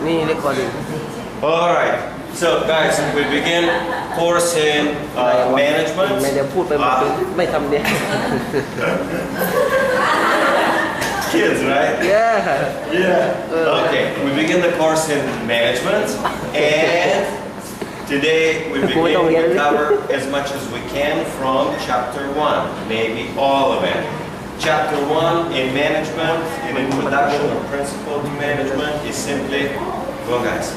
นี่ recording. All right. So guys, we begin course in management. ไม่ได้พูดไปหมดเลยไม่ทำเนี่ย Kids, right? Yeah. Okay. We begin the course in management, and today we begin to cover as much as we can from chapter 1, maybe all of it. Chapter 1 in management, in introduction or principle to management, is simply, go guys.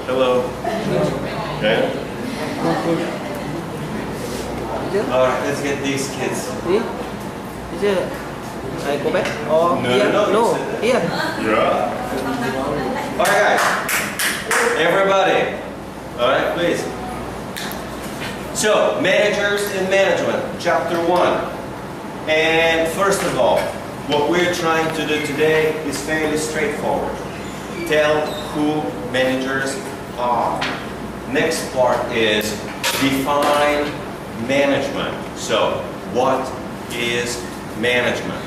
Hello. Okay. All right, let's get these kids. Teacher, I go back or here? No, here. Yeah. All right, guys. Everybody. All right, please. So, managers in management, chapter 1. And first of all, what we're trying to do today is fairly straightforward. Tell who managers are. Next part is define management. So, what is management?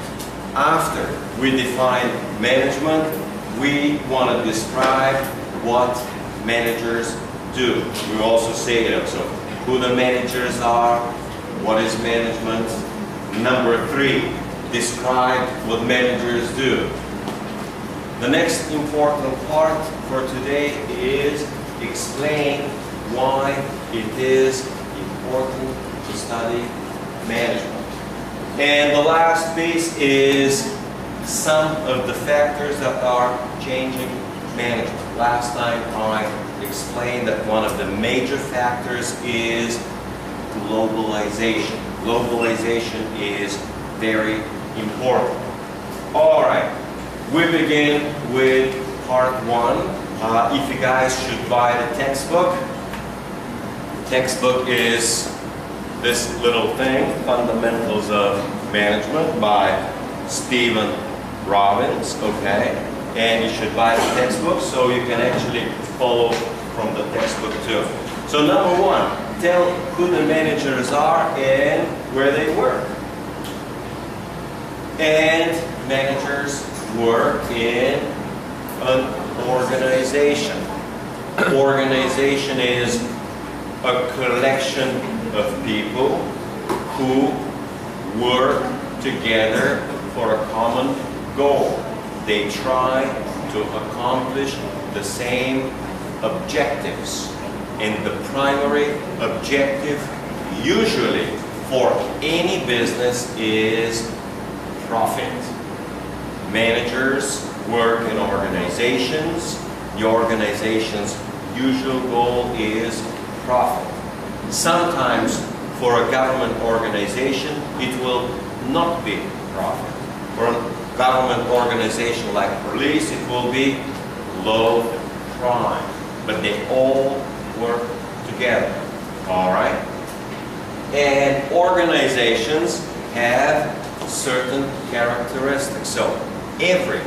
After we define management, we want to describe what managers do. We also say them. So, who the managers are, what is management. Number 3, describe what managers do. The next important part for today is explain why it is important to study management. And the last piece is some of the factors that are changing management. Last time I explained that one of the major factors is globalization. Globalization is very important. All right, we begin with part 1. If you guys should buy the textbook is this little thing, Fundamentals of Management by Stephen Robbins, okay? And you should buy the textbook so you can actually follow from the textbook too. So number 1, tell who the managers are and where they work. And managers work in an organization. Organization is a collection of people who work together for a common goal. They try to accomplish the same objectives. And the primary objective usually for any business is profit. Managers work in organizations. The organization's usual goal is profit. Sometimes for a government organization it will not be profit. For a government organization like police it will be low crime. But they all work together, all right? And organizations have certain characteristics. So every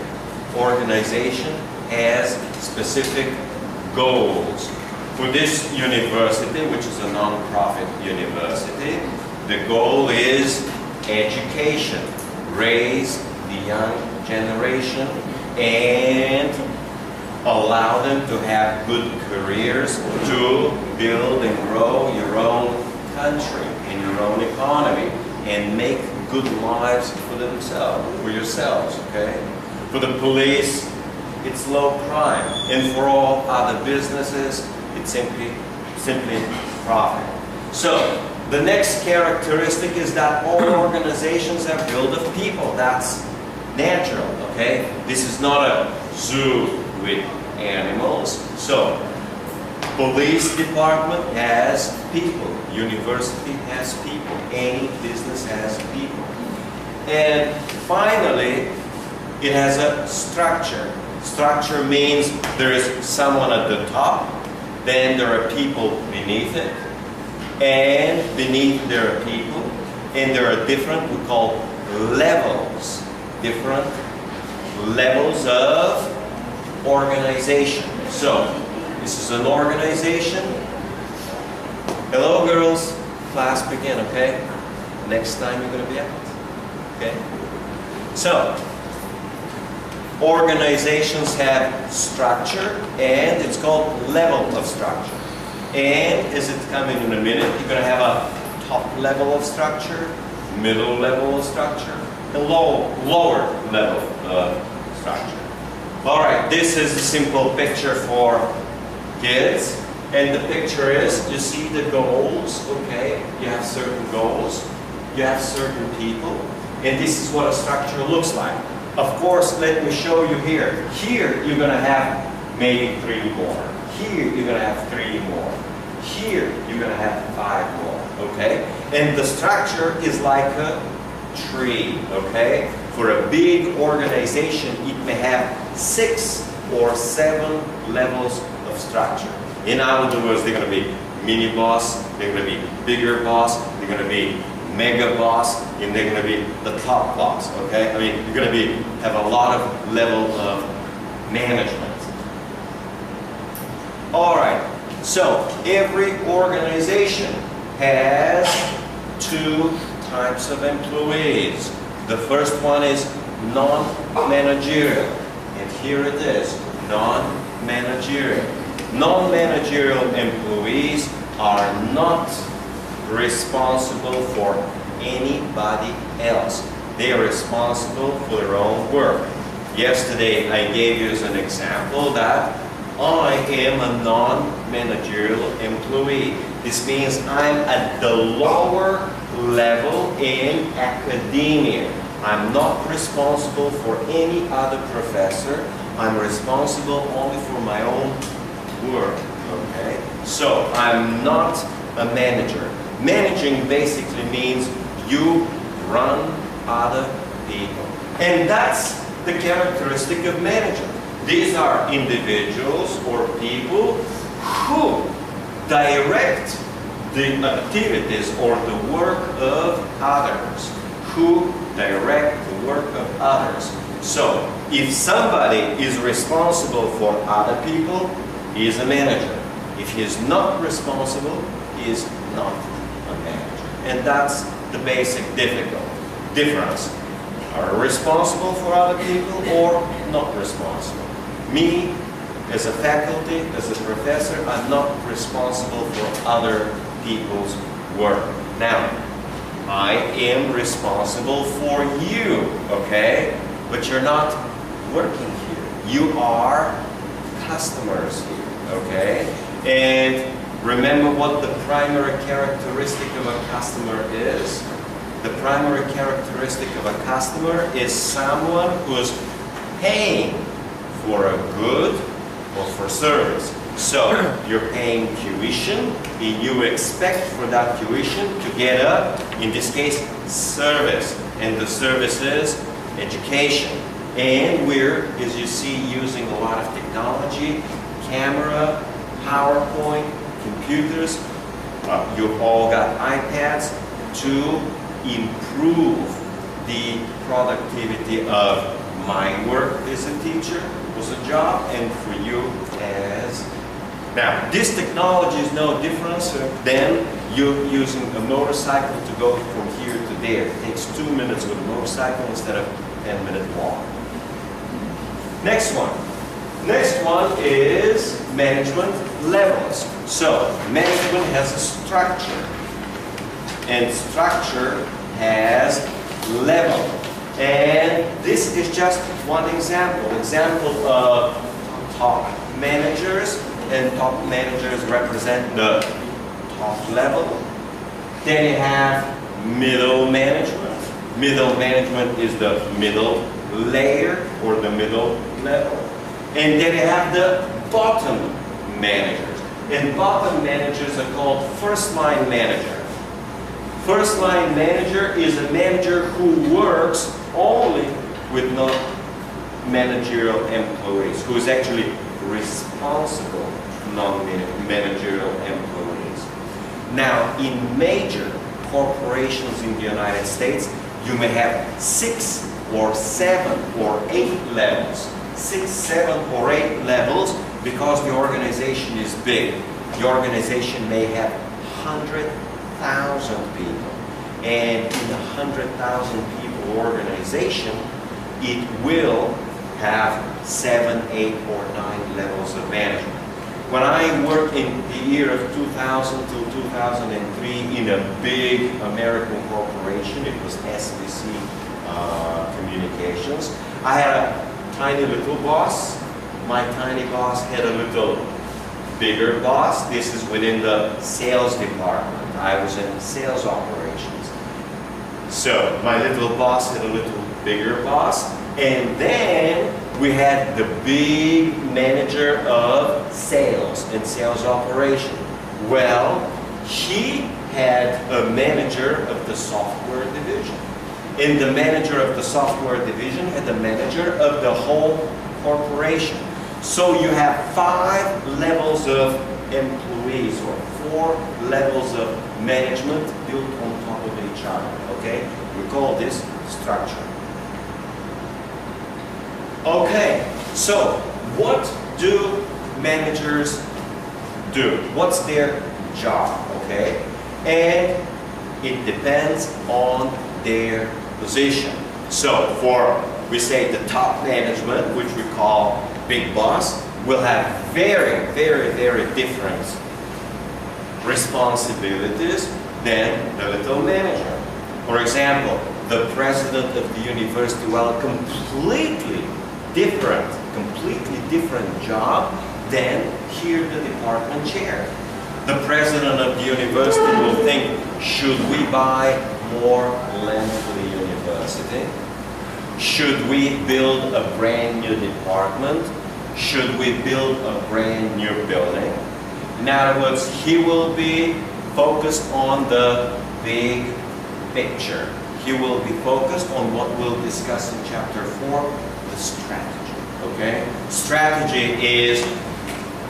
organization has specific goals. For this university, which is a non-profit university, the goal is education, raise the young generation and allow them to have good careers to build and grow your own country and your own economy and make good lives for themselves, for yourselves, okay? For the police, it's low crime. And for all other businesses, it's simply profit. So, the next characteristic is that all organizations are built of people. That's natural, okay? This is not a zoo with animals. So, police department has people, university has people, any business has people. And finally, it has a structure. Structure means there is someone at the top, then there are people beneath it, and beneath there are people, and there are different, we call levels, different levels of organization. So, this is an organization. Hello girls, class begin, okay? Next time you're going to be out, okay? So, Organizations have structure, and it's called level of structure. And as it's coming in a minute, you're going to have a top level of structure, middle level of structure, and lower level of structure. All right, this is a simple picture for kids. And the picture is, you see the goals, okay? You have certain goals, you have certain people, and this is what a structure looks like. Of course, let me show you here. Here, you're going to have maybe 3 more. Here, you're going to have 3 more. Here, you're going to have 5 more, okay? And the structure is like a tree, okay? For a big organization, it may have 6 or 7 levels of structure. In other words, they're going to be mini boss, they're going to be bigger boss, they're going to be mega boss, and they're going to be the top boss, okay? I mean, you're going to have a lot of level of management. All right, so every organization has 2 types of employees. The first one is non-managerial, and here it is, non-managerial. Non-managerial employees are not responsible for anybody else. They are responsible for their own work. Yesterday I gave you as an example that I am a non-managerial employee. This means I'm at the lower level in academia. I'm not responsible for any other professor. I'm responsible only for my own work, okay? So I'm not a manager. Managing basically means you run other people. And that's the characteristic of management. These are individuals or people who direct the activities or the work of others. Who direct the work of others. So if somebody is responsible for other people, he is a manager. If he is not responsible, he is not a manager. And that's the basic difference. Are responsible for other people or not responsible? Me, as a faculty, as a professor, I'm not responsible for other people's work. Now, I am responsible for you, okay? But you're not working here. You are customers here, okay? And remember what the primary characteristic of a customer is? The primary characteristic of a customer is someone who's paying for a good or for service. So you're paying tuition, and you expect for that tuition to get in this case, service. And the service is education. And we're, as you see, using a lot of technology, camera, PowerPoint, computers. You've all got iPads to improve the productivity of my work as a teacher, was a job, and for you as... Now, this technology is no different than you using a motorcycle to go from here to there. It takes 2 minutes with a motorcycle instead of 10-minute walk. Next one. Next one is management levels. So, management has a structure. And structure has level. And this is just one example. Example of top managers. And top managers represent the top level. Then you have middle management. Middle management is the middle layer or the middle level. And then you have the bottom managers. And bottom managers are called first line manager. First line manager is a manager who works only with non-managerial employees, who is actually responsible non-managerial employees. Now, in major corporations in the United States, you may have 6 or 7 or 8 levels. 6, 7, or 8 levels because the organization is big. The organization may have 100,000 people. And in a 100,000 people organization, it will have 7, 8, or 9 levels of management. When I worked in the year of 2000 to 2003 in a big American corporation, it was SBC Communications, I had a tiny little boss. My tiny boss had a little bigger boss. This is within the sales department. I was in sales operations. So my little boss had a little bigger boss. And then we had the big manager of sales and sales operation. Well, he had a manager of the software division. And the manager of the software division had the manager of the whole corporation. So you have 5 levels of employees or 4 levels of management built on top of each other. Okay? We call this structure. Okay, so what do managers do? What's their job? Okay? And it depends on their position. So for, we say, the top management, which we call big boss, will have very, very, very different responsibilities than the little manager. For example, the president of the university, well, completely different job than here the department chair. The president of the university will think, should we buy more land for the university? Should we build a brand new department? Should we build a brand new building? In other words, he will be focused on the big picture. He will be focused on what we'll discuss in chapter 4, the strategy. Okay? Strategy is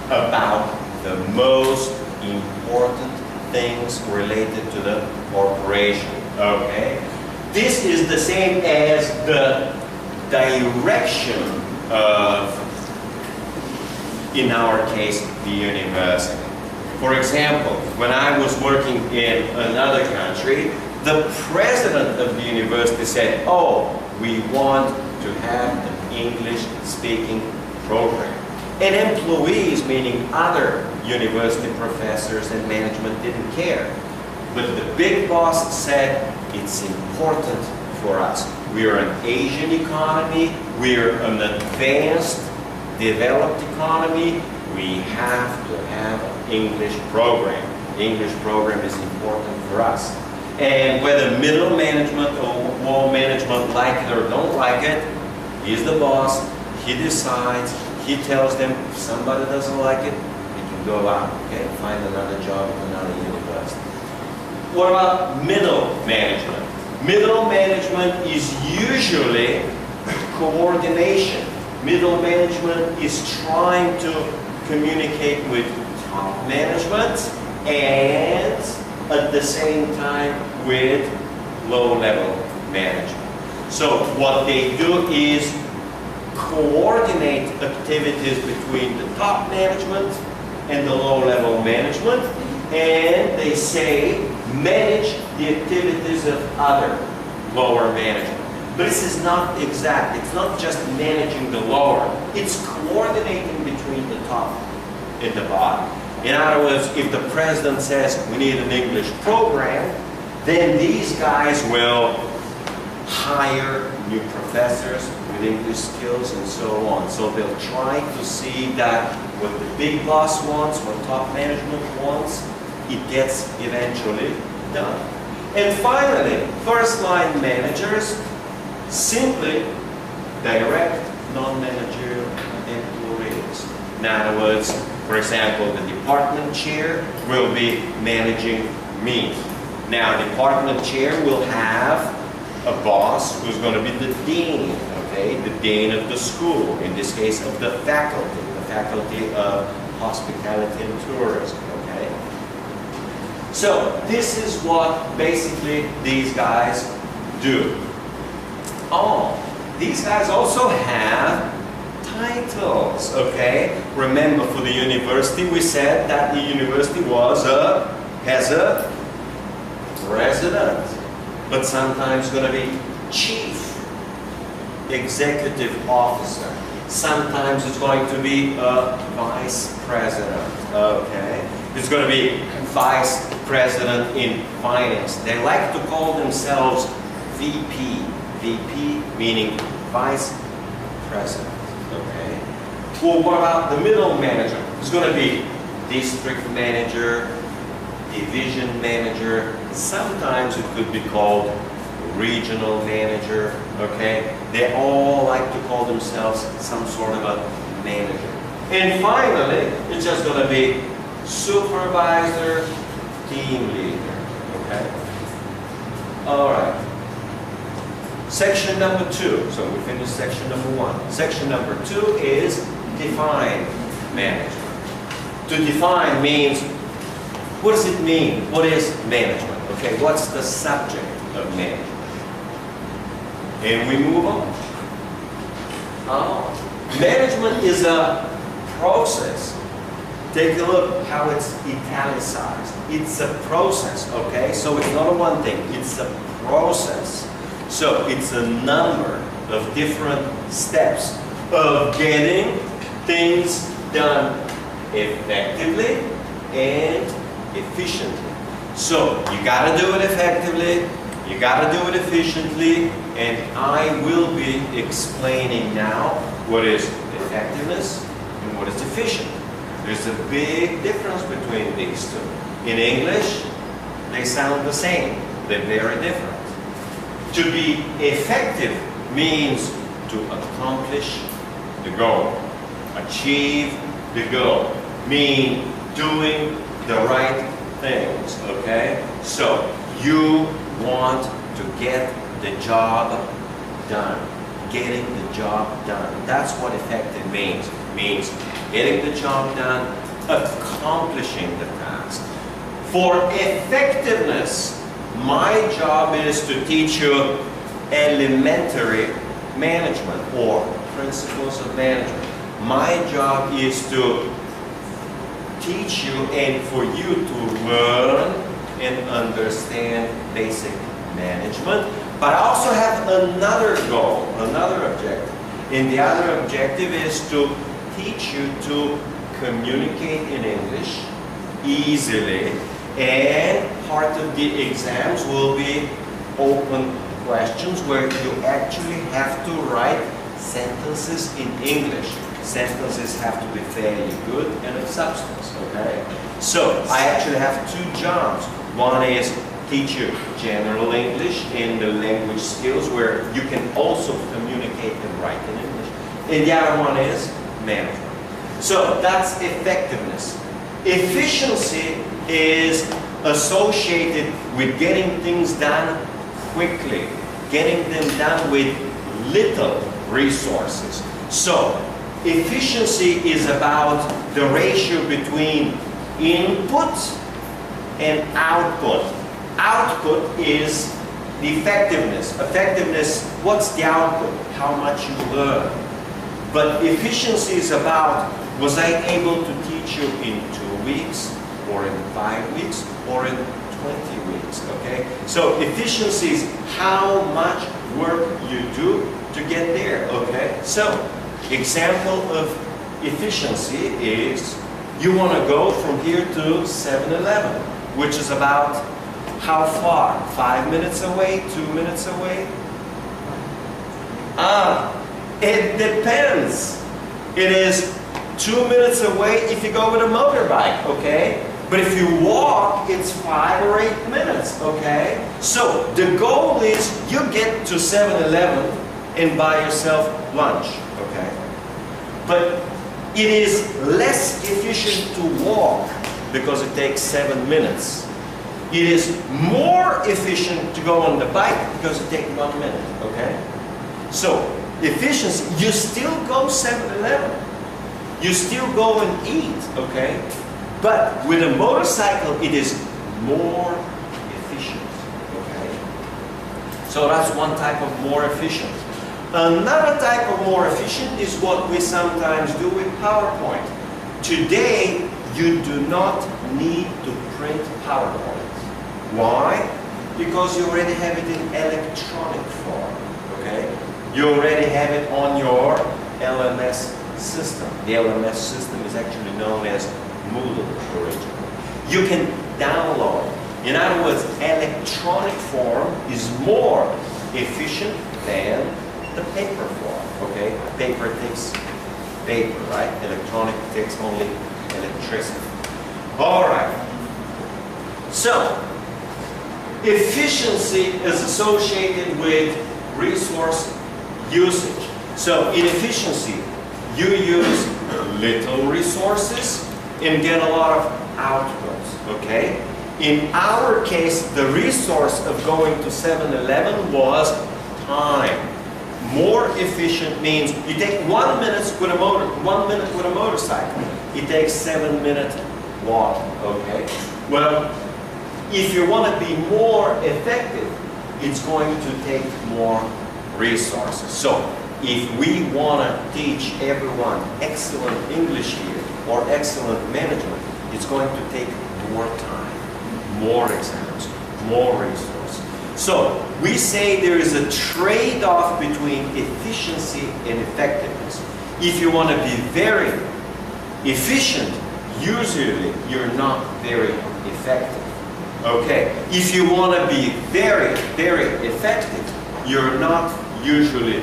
about the most important things related to the corporation. Okay? This is the same as the direction of, in our case, the university. For example, when I was working in another country, the president of the university said, oh, we want to have an English-speaking program. And employees, meaning other university professors and management, didn't care. But the big boss said, it's important for us. We're an Asian economy, we're an advanced, developed economy, we have to have an English program. The English program is important for us. And whether middle management or low management like it or don't like it, he's the boss, he decides, he tells them if somebody doesn't like it, you can go out, okay, find another job at another university. What about middle management? Middle management is usually coordination. Middle management is trying to communicate with top management and at the same time with low-level management. So what they do is coordinate activities between the top management and the low-level management, and they say manage the activities of other lower management. But this is not exact. It's not just managing the lower. It's coordinating between the top and the bottom. In other words, if the president says we need an English program, then these guys will hire new professors with English skills and so on. So they'll try to see that what the big boss wants, what top management wants, it gets eventually done. And finally, first-line managers simply direct non-managerial employees. In other words, for example, the department chair will be managing me. Now, the department chair will have a boss who's going to be the dean, okay? The dean of the school, in this case of the faculty of hospitality and tourism, okay? So, this is what basically these guys do. Oh, these guys also have titles, okay? Remember, for the university, we said that the university has a president, but sometimes going to be chief executive officer. Sometimes it's going to be a vice president, okay? It's going to be vice president in finance. They like to call themselves VP. VP meaning vice president, okay? Well, what about the middle manager? It's going to be district manager, division manager. Sometimes it could be called regional manager, okay? They all like to call themselves some sort of a manager. And finally, it's just going to be supervisor, team leader, okay? All right. Section number 2. So we finished section number 1. Section number 2 is define management. To define means, what does it mean? What is management? Okay, what's the subject of management? And we move on. Management is a process. Take a look how it's italicized. It's a process, okay? So it's not a one thing, it's a process. So it's a number of different steps of getting things done effectively and efficiently. So you gotta do it effectively, you gotta do it efficiently, and I will be explaining now what is effectiveness and what is efficient. There's a big difference between these two. In English, they sound the same. They're very different. To be effective means to accomplish the goal, achieve the goal, mean doing the right things, okay? So you want to get the job done, getting the job done. That's what effective means. It means getting the job done, accomplishing the task. For effectiveness, my job is to teach you elementary management or principles of management. My job is to teach you and for you to learn and understand basic management. But I also have another goal, another objective. And the other objective is to teach you to communicate in English easily. And part of the exams will be open questions where you actually have to write sentences in English. Sentences have to be fairly good and of substance, okay? So I actually have 2 jobs. One is teach you general English and the language skills where you can also communicate and write in English. And the other one is management. So that's effectiveness. Efficiency is associated with getting things done quickly, getting them done with little resources. So efficiency is about the ratio between input and output. Output is the effectiveness. Effectiveness, what's the output? How much you learn. But efficiency is about, was I able to teach you in 2 weeks, or in 5 weeks, or in 20 weeks, okay? So efficiency is how much work you do to get there, okay? So, example of efficiency is, you want to go from here to 7-Eleven, which is about how far? 5 minutes away? 2 minutes away? It depends. It is 2 minutes away if you go with a motorbike, okay? But if you walk, it's 5 or 8 minutes, okay? So the goal is you get to 7-Eleven and buy yourself lunch, okay? But it is less efficient to walk because it takes 7 minutes. It is more efficient to go on the bike because it takes 1 minute, okay? So efficiency, you still go 7-Eleven. You still go and eat, okay? But with a motorcycle, it is more efficient, okay? So that's one type of more efficient. Another type of more efficient is what we sometimes do with PowerPoint. Today, you do not need to print PowerPoint. Why? Because you already have it in electronic form, okay? You already have it on your LMS system. The LMS system is actually known as Moodle originally. You can download. In other words, electronic form is more efficient than the paper form, okay? Paper takes paper, right? Electronic takes only electricity. All right. So, efficiency is associated with resource usage. So, in efficiency, you use little resources and get a lot of outputs, okay? In our case, the resource of going to 7-Eleven was time. More efficient means you take 1 minute with a motor, 1 minute with a motorcycle. It takes 7 minutes walking, okay? Well, if you want to be more effective, it's going to take more resources. So, if we want to teach everyone excellent English here or excellent management, it's going to take more time, more exams, more resources. So, we say there is a trade-off between efficiency and effectiveness. If you want to be very efficient, usually you're not very effective. Okay, if you want to be very, very effective, you're not usually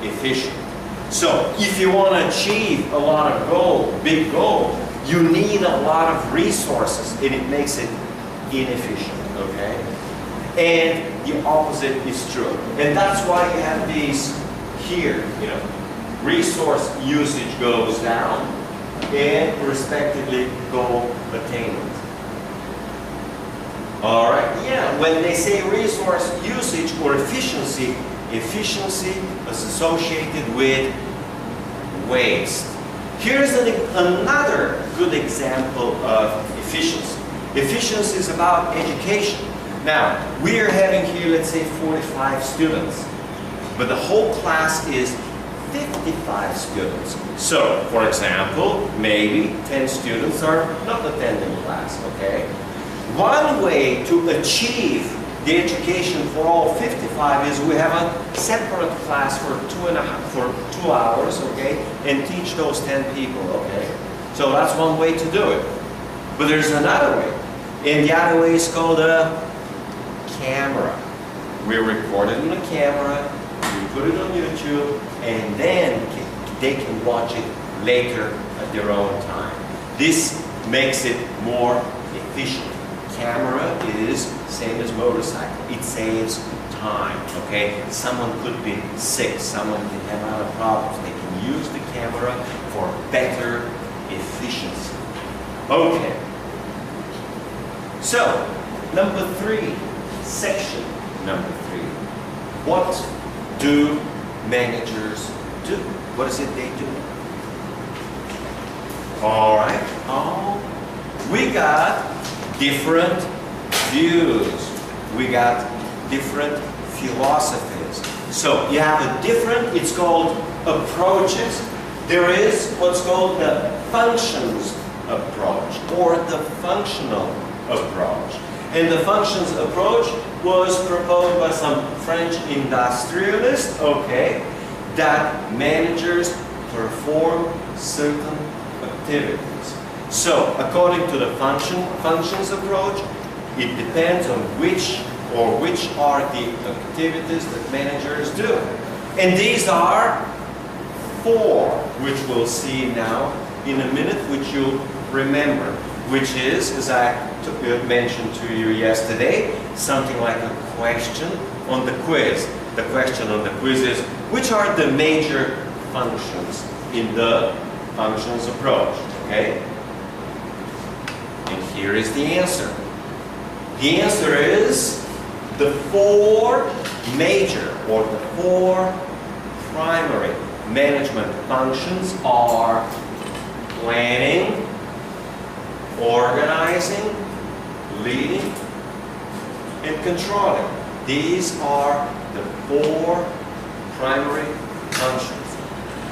efficient. So, if you want to achieve a lot of goals, big goals, you need a lot of resources, and it makes it inefficient, okay? And the opposite is true. And that's why you have these here, you know, resource usage goes down, and respectively goal attainment. All right, yeah, when they say resource usage or efficiency, efficiency is associated with waste. Here's another good example of efficiency. Efficiency is about education. Now, we are having here, let's say, 45 students, but the whole class is 55 students. So, for example, maybe 10 students are not attending class, okay? One way to achieve the education for all 55 is we have a separate class for 2 hours, okay, and teach those 10 people, okay. So that's one way to do it. But there's another way, and the other way is called a camera. We record it on a camera, we put it on YouTube, and then they can watch it later at their own time. This makes it more efficient. Camera is same as motorcycle. It saves time, okay? Someone could be sick, someone can have other problems. They can use the camera for better efficiency. Okay. So, number 3, section number 3. What do managers do? What is it they do? All right. We got different views. We got different philosophies. So you have a different, it's called approaches. There is what's called the functions approach or the functional approach. And the functions approach was proposed by some French industrialists, okay, that managers perform certain activities. So, according to the functions approach, it depends on which are the activities that managers do. And these are 4, which we'll see now in a minute, which you'll remember, which is, as I mentioned to you yesterday, something like a question on the quiz. The question on the quiz is, which are the major functions in the functions approach, okay? And here is the answer. The answer is the 4 major or the 4 primary management functions are planning, organizing, leading, and controlling. These are the 4 primary functions.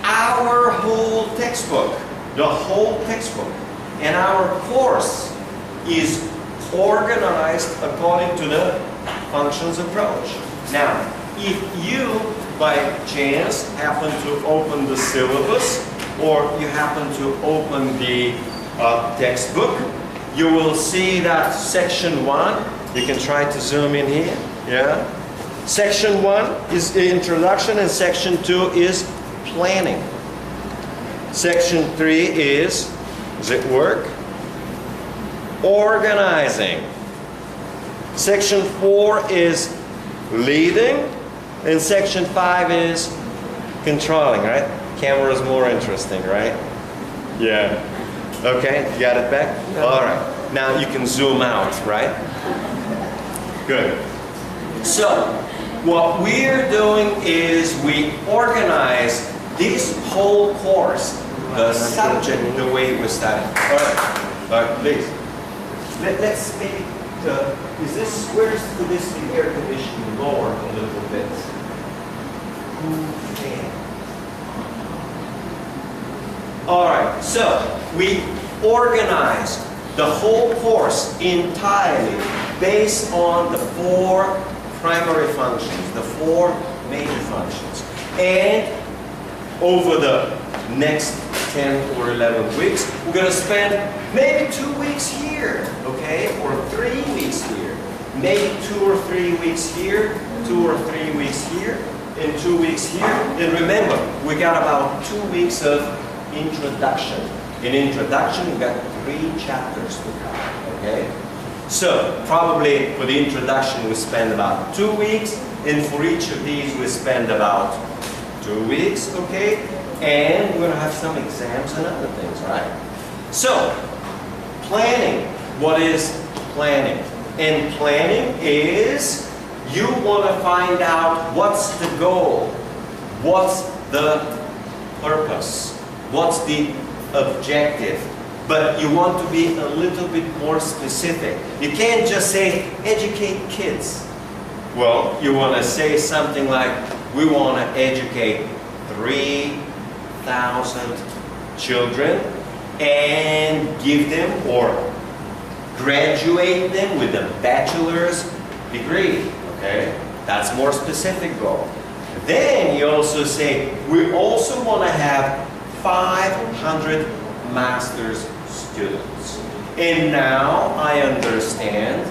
Our whole textbook, and our course is organized according to the functions approach. Now, if you by chance happen to open the syllabus, or you happen to open the textbook, you will see that section 1, you can try to zoom in here, yeah? Section 1 is the introduction, and section 2 is planning. Section 3 is, does it work? Organizing. Section 4 is leading, and section 5 is controlling, right? Camera is more interesting, right? Yeah. Okay, you got it back? Yeah. All right. Now you can zoom out, right? Good. So, what we're doing is we organize this whole course, the subject, the way we study. All right, please. Let's maybe, is this, where's this air conditioning lower a little bit? Okay. All right, so we organize the whole course entirely based on the 4 primary functions, the 4 major functions. And over the next 10 or 11 weeks, we're going to spend maybe 2 weeks here, okay, or 3 weeks here, maybe 2 or 3 weeks here, 2 or 3 weeks here, and 2 weeks here. And remember, we got about 2 weeks of introduction. In introduction, we got 3 chapters to cover, okay? So, probably for the introduction, we spend about 2 weeks, and for each of these, we spend about 2 weeks, okay? And we're going to have some exams and other things, right? So, planning. What is planning? And planning is you want to find out what's the goal, what's the purpose, what's the objective. But you want to be a little bit more specific. You can't just say, educate kids. Well, you want to say something like, we want to educate 3,000 children and give them or graduate them with a bachelor's degree, okay? That's more specific goal. Then you also say, we also want to have 500 master's students. And now I understand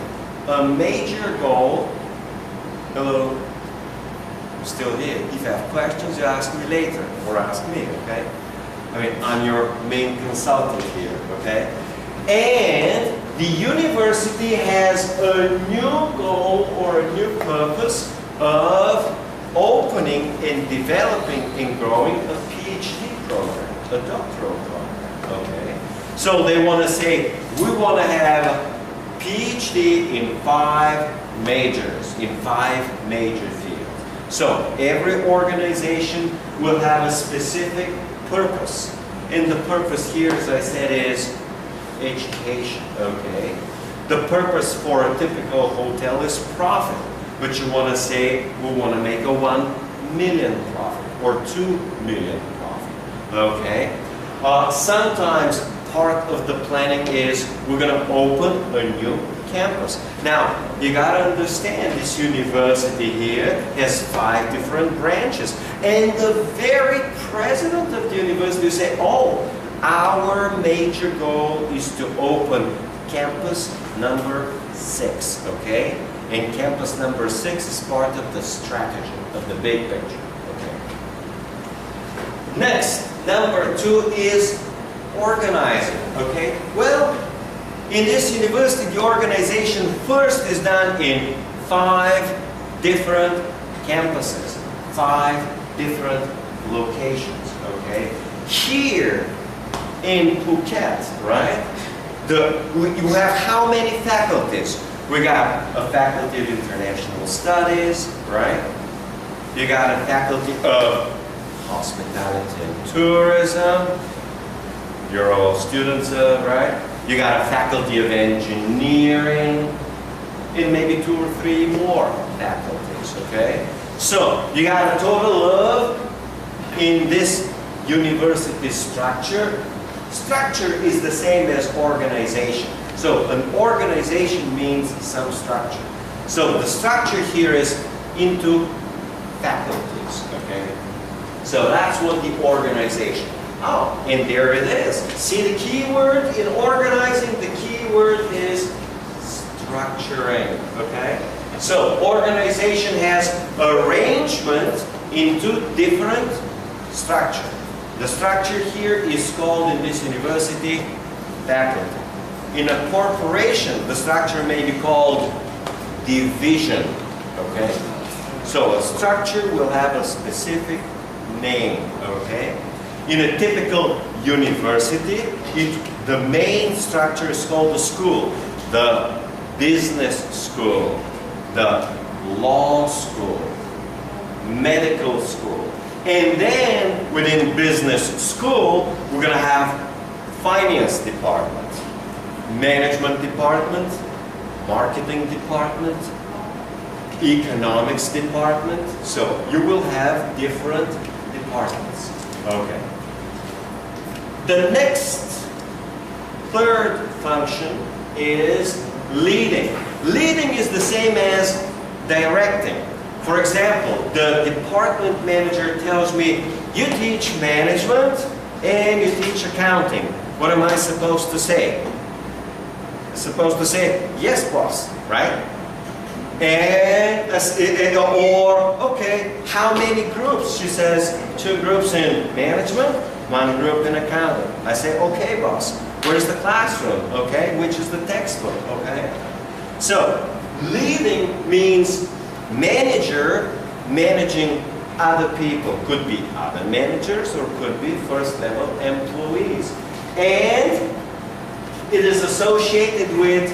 a major goal. Hello, I'm still here. If you have questions, you ask me later or ask me, okay? I mean, I'm your main consultant here, okay? And the university has a new goal or a new purpose of opening and developing and growing a PhD program, a doctoral program, okay? So they want to say, we want to have a PhD in 5 majors, in 5 major fields. So every organization will have a specific purpose. And the purpose here, as I said, is education, okay? The purpose for a typical hotel is profit. But you want to say, we want to make a 1 million profit or 2 million profit, okay? Sometimes part of the planning is we're going to open a new campus. Now, you got to understand this university here has 5 different branches. And the very president of the university will say, oh, our major goal is to open campus number 6, okay? And campus number 6 is part of the strategy of the big picture, okay? Next, number 2 is organizing, okay? Well, in this university, the organization first is done in 5 different campuses, 5 different locations, okay? Here in Phuket, right? You have how many faculties? We got a faculty of international studies, right? You got a faculty of hospitality and tourism. You're all students of, right? You got a faculty of engineering, and maybe 2 or 3 more faculties, okay? So, you got a total of, in this university structure is the same as organization. So, an organization means some structure. So, the structure here is into faculties. values, okay? So that's what the organization. Oh, and there it is. See the key word in organizing? The key word is structuring, okay? So organization has arrangement into different structure. The structure here is called in this university faculty. In a corporation, the structure may be called division, okay? So a structure will have a specific name, okay? In a typical university, the main structure is called the school, the business school, the law school, medical school. And then within business school, we're going to have finance department, management department, marketing department, economics department. So you will have different departments. Okay. The next, third function is leading. Leading is the same as directing. For example, the department manager tells me, you teach management and you teach accounting. What am I supposed to say? I'm supposed to say, yes, boss, right? Or, okay, how many groups? She says, 2 groups in management, 1 group in accounting. I say, okay, boss, where's the classroom? Okay, which is the textbook? Okay. So, leading means manager managing other people. Could be other managers or could be first level employees. And it is associated with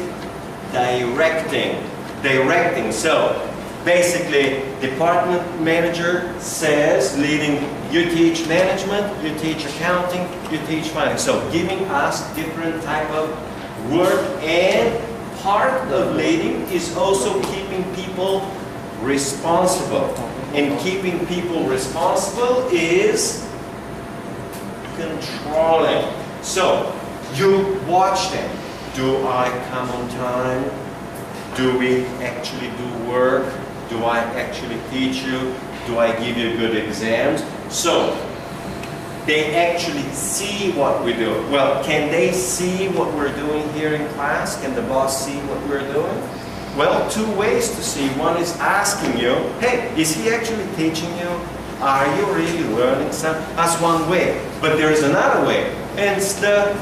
directing. Directing. So basically, department manager says, leading, you teach management, you teach accounting, you teach finance. So giving us different type of work, and part of leading is also keeping people responsible. And keeping people responsible is controlling. So you watch them. Do I come on time? Do we actually do work? Do I actually teach you? Do I give you good exams? So they actually see what we do. Well, can they see what we're doing here in class? Can the boss see what we're doing? Well, 2 ways to see. One is asking you, hey, is he actually teaching you? Are you really learning something? That's one way. But there's another way, and it's the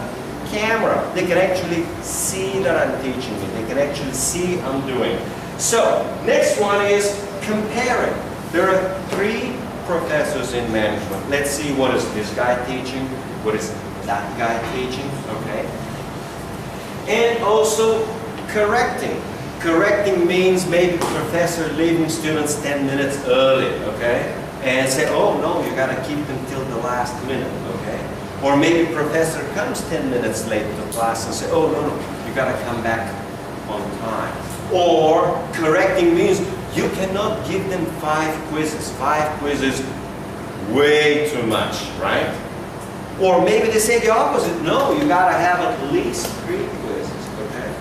camera. They can actually see that I'm teaching you. They can actually see I'm doing. So, next one is comparing. There are 3 professors in management. Let's see, what is this guy teaching? What is that guy teaching? Okay. And also correcting. Correcting means maybe professor leaving students 10 minutes early, okay? And say, oh no, you gotta keep them till the last minute, okay? Or maybe professor comes 10 minutes late to class and say, oh no, you gotta come back on time. Or correcting means you cannot give them 5 quizzes. 5 quizzes, way too much, right? Or maybe they say the opposite. No, you gotta have at least 3 quizzes, okay?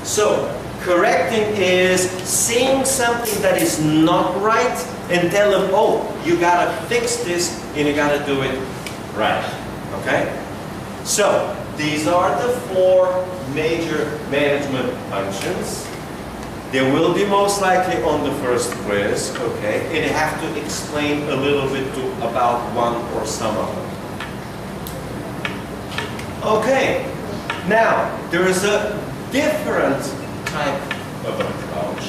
So, correcting is seeing something that is not right and tell them, oh, you gotta fix this and you gotta do it right, okay? So, these are the 4 major management functions. They will be most likely on the first quiz, okay? And you have to explain a little bit about one or some of them. Okay, now there is a different type of approach.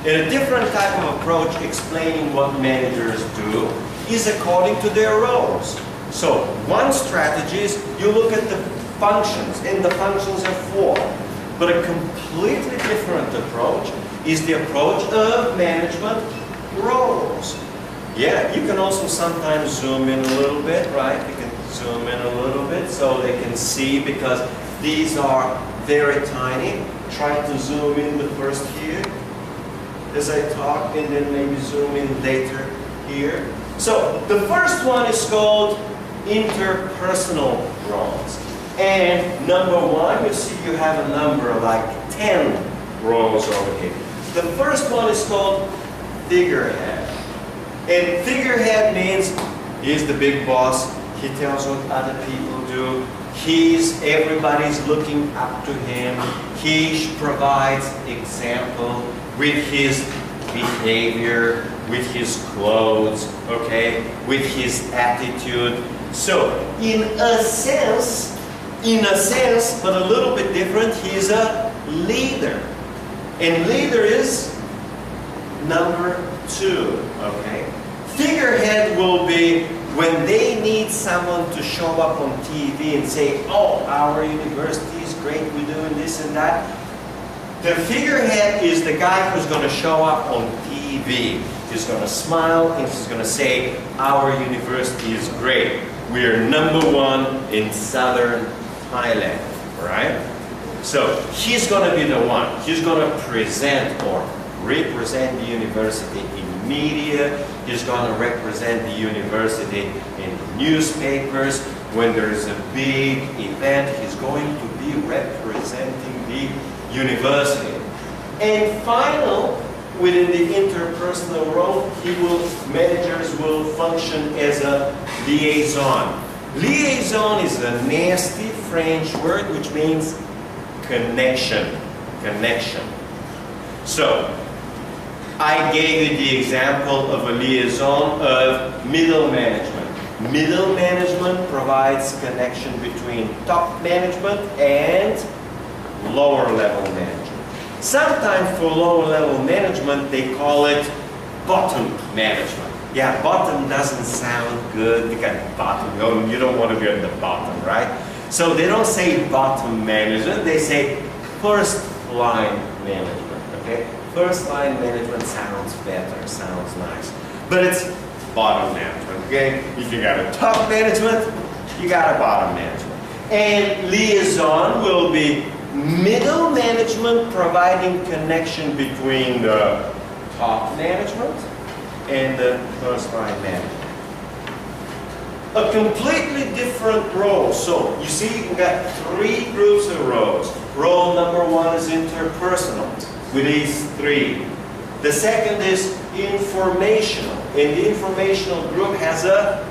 And a different type of approach explaining what managers do is according to their roles. So one strategy is you look at the functions, and the functions are 4. But a completely different approach is the approach of management roles. Yeah, you can also sometimes zoom in a little bit, right? You can zoom in a little bit so they can see, because these are very tiny. Try to zoom in the first here as I talk, and then maybe zoom in later here. So the first one is called interpersonal roles. And number 1, you see you have a number like 10 roles over here. The first one is called figurehead. And figurehead means he's the big boss. He tells what other people do. Everybody's looking up to him. He provides example with his behavior, with his clothes, okay, with his attitude. So, in a sense, but a little bit different, he's a leader. And leader is number 2, okay? Figurehead will be when they need someone to show up on TV and say, oh, our university is great, we're doing this and that. The figurehead is the guy who's going to show up on TV. He's going to smile and he's going to say, our university is great. We're #1 in southern Thailand, right? So he's going to be the one. He's going to present or represent the university in media. He's going to represent the university in newspapers. When there is a big event, he's going to be representing the university. And final, within the interpersonal role, managers will function as a liaison. Liaison is a nasty French word which means connection. Connection. So, I gave you the example of a liaison of middle management. Middle management provides connection between top management and lower level management. Sometimes for lower level management they call it bottom management. Yeah, bottom doesn't sound good because bottom, you don't want to be at the bottom, right? So they don't say bottom management, they say first line management, okay? First line management sounds better, sounds nice. But it's bottom management, okay? If you got a top management, you got a bottom management. And liaison will be middle management providing connection between the top management and the first line management. A completely different role. So you see we got 3 groups of roles. Role number 1 is interpersonal with these 3. The second is informational. And the informational group has a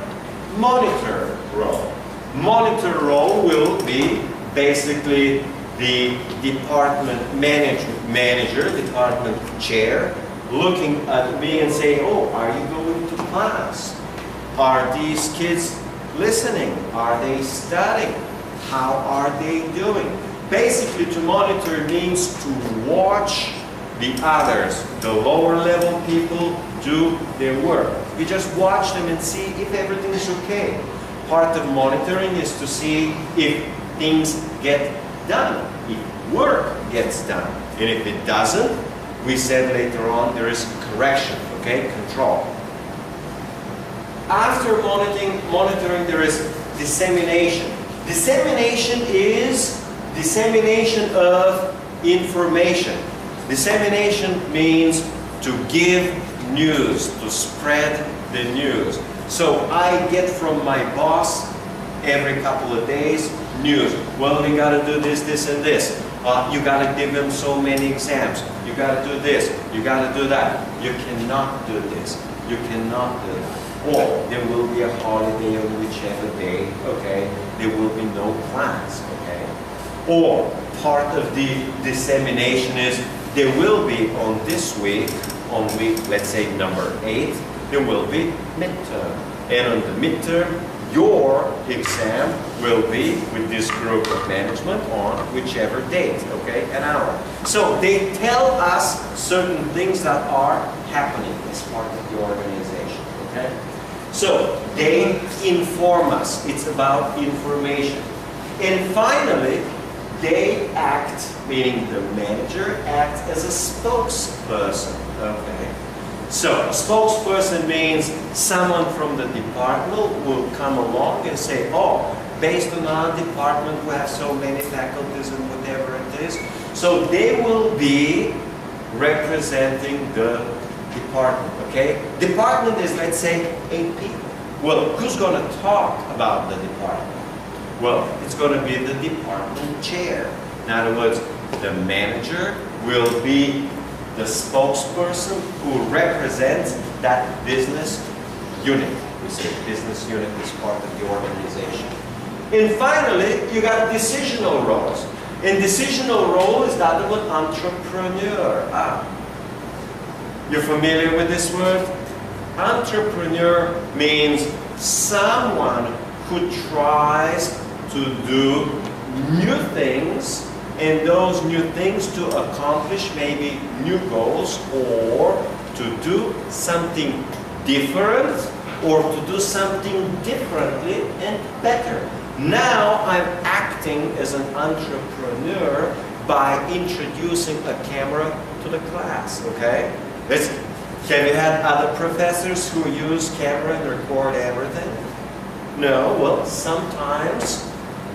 monitor role. Monitor role will be basically the department manager, department chair, looking at me and saying, oh, are you going to class? Are these kids listening? Are they studying? How are they doing? Basically, to monitor means to watch the others, the lower level people, do their work. We just watch them and see if everything is okay. Part of monitoring is to see if things get done, if work gets done. And if it doesn't, we said later on there is correction, okay, control. After monitoring there is dissemination. Dissemination is dissemination of information. Dissemination means to give news, to spread the news. So I get from my boss every couple of days news. Well, you got to do this, this, and this. You got to give them so many exams. You got to do this. You got to do that. You cannot do this. You cannot do that. Or there will be a holiday on whichever day, okay? There will be no class, okay? Or part of the dissemination is there will be on this week, on week, let's say number 8, there will be midterm. And on the midterm, your exam will be with this group of management on whichever date, okay, an hour. So they tell us certain things that are happening as part of the organization, okay? So they inform us. It's about information. And finally, they act, meaning the manager acts as a spokesperson, okay? So, a spokesperson means someone from the department will come along and say, oh, based on our department we have so many faculties and whatever it is. So they will be representing the department, okay? Department is, let's say, 8 people. Well, who's going to talk about the department? Well, it's going to be the department chair. In other words, the manager will be the spokesperson who represents that business unit. We say business unit is part of the organization. And finally, you got decisional roles. And decisional role is that of an entrepreneur. You're familiar with this word? Entrepreneur means someone who tries to do new things, and those new things to accomplish maybe new goals, or to do something different, or to do something differently and better. Now I'm acting as an entrepreneur by introducing a camera to the class, okay? Have you had other professors who use camera and record everything? No, well, sometimes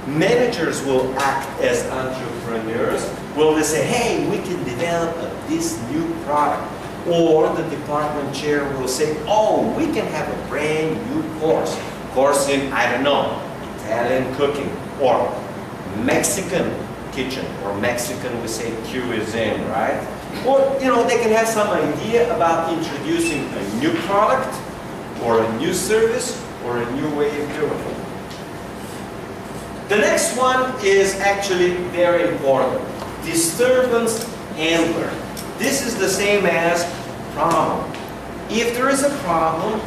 managers will act as entrepreneurs. Well, they say, hey, we can develop this new product. Or the department chair will say, oh, we can have a brand new course in, I don't know, Italian cooking, or Mexican kitchen, or Mexican, we say cuisine, right? Or, you know, they can have some idea about introducing a new product, or a new service, or a new way of doing it. The next one is actually very important. Disturbance handler. This is the same as problem. If there is a problem,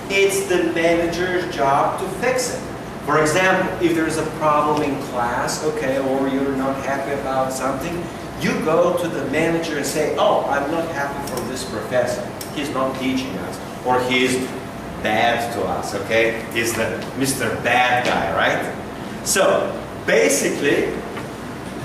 it's the manager's job to fix it. For example, if there is a problem in class, okay, or you're not happy about something, you go to the manager and say, oh, I'm not happy for this professor. He's not teaching us. Or he's bad to us, okay? He's the Mr. Bad Guy, right? So, basically,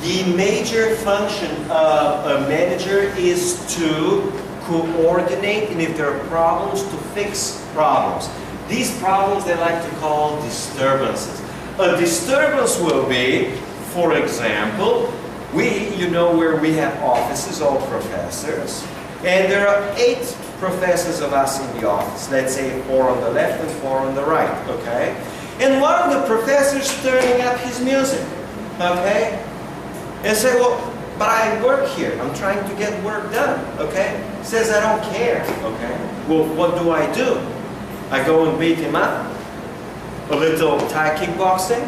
the major function of a manager is to coordinate, and if there are problems, to fix problems. These problems they like to call disturbances. A disturbance will be, for example, you know where we have offices, all professors, and there are 8 professors of us in the office. Let's say 4 on the left and 4 on the right, okay? And one of the professors turning up his music, okay? And say, well, but I work here. I'm trying to get work done, okay? Says, I don't care, okay? Well, what do? I go and beat him up? A little Thai kickboxing?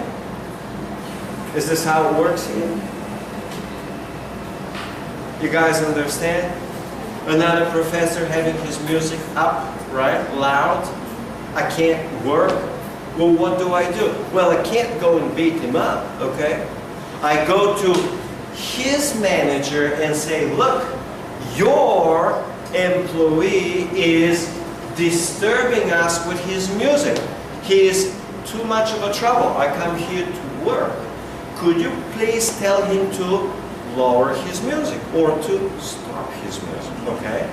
Is this how it works here? You guys understand? Another professor having his music up, right, loud. I can't work. Well, what do? Well, I can't go and beat him up, okay? I go to his manager and say, look, your employee is disturbing us with his music. He is too much of a trouble. I come here to work. Could you please tell him to lower his music or to stop his music, okay?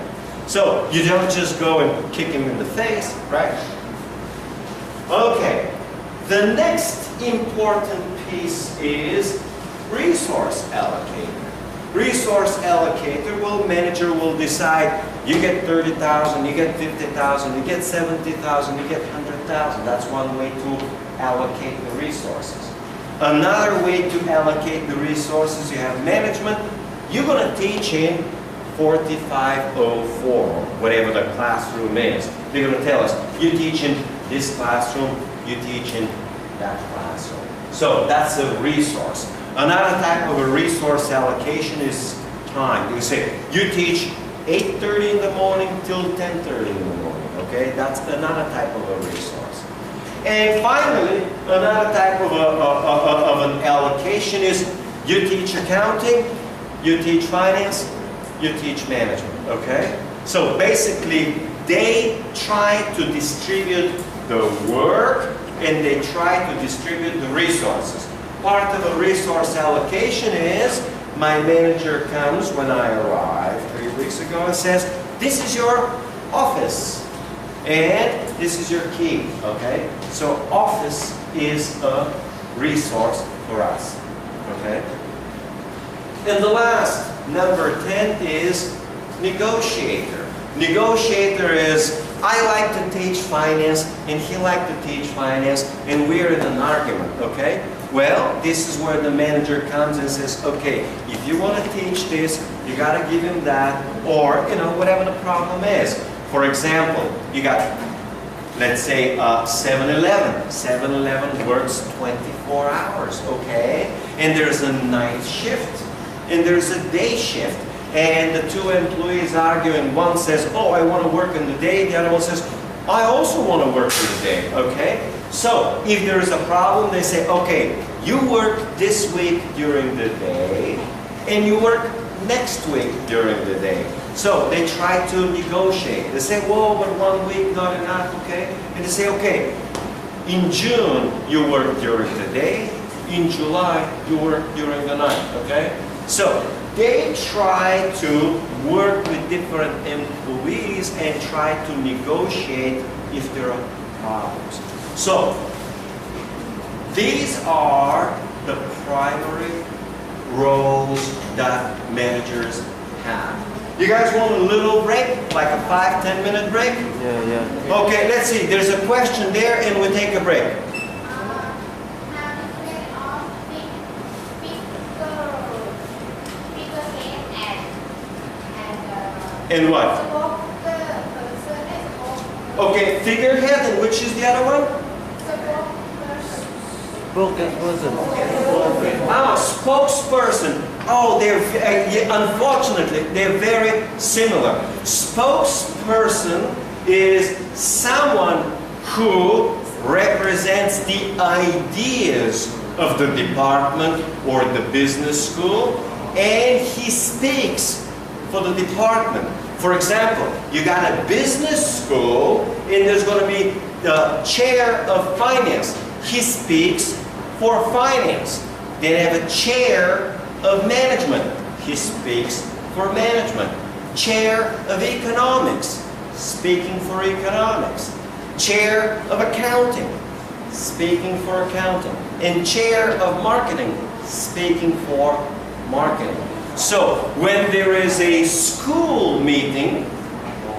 So you don't just go and kick him in the face, right? Okay, the next important piece is resource allocator. Resource allocator, manager will decide, you get 30,000, you get 50,000, you get 70,000, you get 100,000. That's one way to allocate the resources. Another way to allocate the resources, you have management. You're going to teach in 4504, whatever the classroom is. They're going to tell us, you teach in this classroom, you teach in that classroom. So that's a resource. Another type of a resource allocation is time. You say, you teach 8:30 in the morning till 10:30 in the morning, okay? That's another type of a resource. And finally, another type of an allocation is, you teach accounting, you teach finance, you teach management, okay? So basically, they try to distribute the work and they try to distribute the resources. Part of a resource allocation is, my manager comes when I arrive 3 weeks ago and says, this is your office and this is your key, okay? So office is a resource for us, okay? And the last, number 10, is negotiator. Negotiator is, I like to teach finance and he likes to teach finance and we're in an argument, okay? Well, this is where the manager comes and says, okay, if you want to teach this, you got to give him that, or, you know, whatever the problem is. For example, you got, let's say, 7-Eleven. 7-Eleven works 24 hours, okay? And there's a night shift, and there's a day shift. And the two employees arguing, one says, oh, I want to work in the day, the other one says, I also want to work in the day, okay? So, if there is a problem, they say, okay, you work this week during the day, and you work next week during the day. So, they try to negotiate. They say, whoa, but 1 week not enough, okay? And they say, okay, in June, you work during the day, in July, you work during the night, okay? So, they try to work with different employees and try to negotiate if there are problems. So, these are the primary roles that managers have. You guys want a little break? Like a 5-10 minute break? Yeah. Okay, let's see. There's a question there and we take a break. And what? Okay, figurehead, and which is the other one? Spokesperson. Spokesperson. Oh, they're unfortunately they're very similar. Spokesperson is someone who represents the ideas of the department or the business school, and he speaks for the department. For example, you got a business school and there's going to be the chair of finance. He speaks for finance. They have a chair of management. He speaks for management. Chair of economics, speaking for economics. Chair of accounting, speaking for accounting. And chair of marketing, speaking for marketing. So, when there is a school meeting,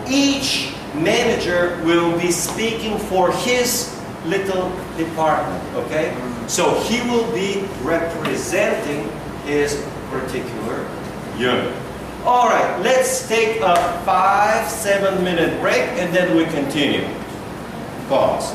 each manager will be speaking for his little department, okay? So, he will be representing his particular unit. All right, let's take a 5-7 minute break and then we continue. Pause.